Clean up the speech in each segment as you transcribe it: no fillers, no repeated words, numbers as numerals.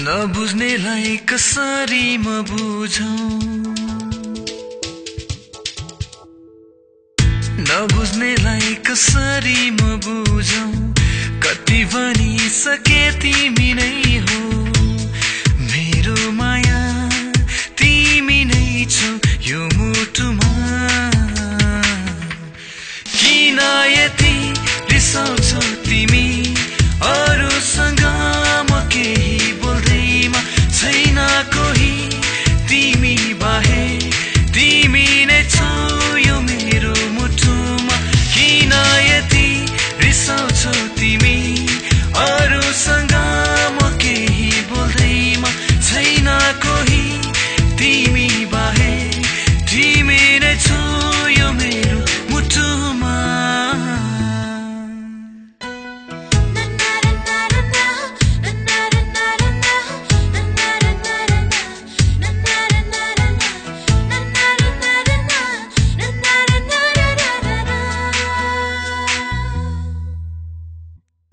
नबुझ्नेलाई कसरी म बुझौं, नबुझ्नेलाई कसरी म बुझौं, कति भनिसके तिमी नै हो मेरो माया, तिमी नै छौ यो मुटुमा। किन यति रिसाउँछौ तिमी अरूसँग म केही बोल्दैमा, छैन कोही तिमी बाहे, तिमी नै छौ यो मेरो मुटुमा। किन यति रिसाउँछौ तिमी अरूसँग म केही बोल्दैमा, छैन कोही तिमी बाहे, तिमी नै छौ यो मेरो मुटुमा।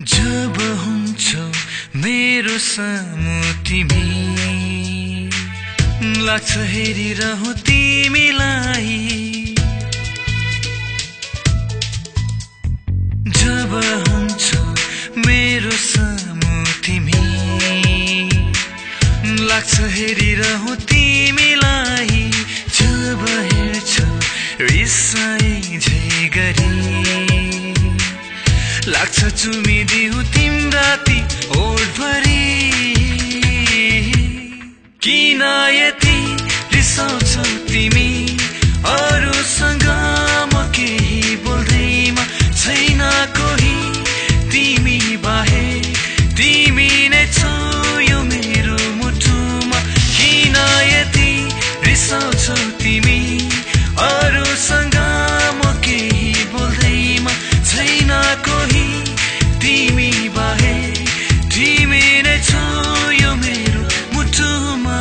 जब हुन्छौ मेरो सामु तिमी, लाग्छ हेरिरहँ तिमीलाई। जब हुन्छौ मेरो सामु तिमी, लाग्छ हेरिरहँ तिमीलाई। जब हेर्छौ रिसाए झै गरी, लाग्छ चुमिदिउ तिम्रा ती ओठभरि। किन यति रिसाउँछौ तिमी अरूसँग म केही बोल्दैमा, छैन कोही तिमी बाहे, तिमी नै छौ यो मेरो मुटुमा। किन यति रिसाउँछौ तिमी अरूसँग म केही बोल्दैमा, छैन कोही तिमी बाहे, तिमी नै छौ यो मेरो मुटुमा।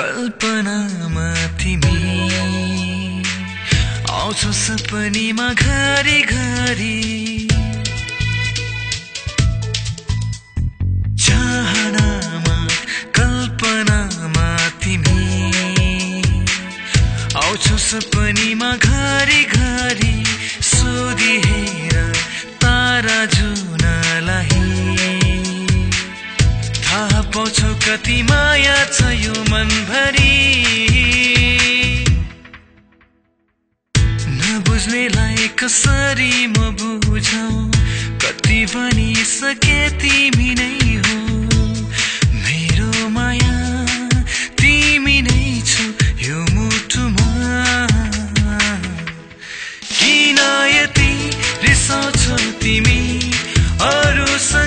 कल्पनामा तिमी आउँछौ सपनीमा घरि घरि, चाहनामा कल्पनामा तिमी आउँछौ सपनीमा घरि घरि। सोधिहेर तारा जुनलाई, थाहा पाउँछौ कति माया छ यो मनभरि। नबुझ्नेलाई कसरी म बुझौं, कति भनिसके तिमी नै हो मेरो माया, तिमी नै छौ यो मुटुमा। किन यति रिसाउँछौ तिमी अरूसँग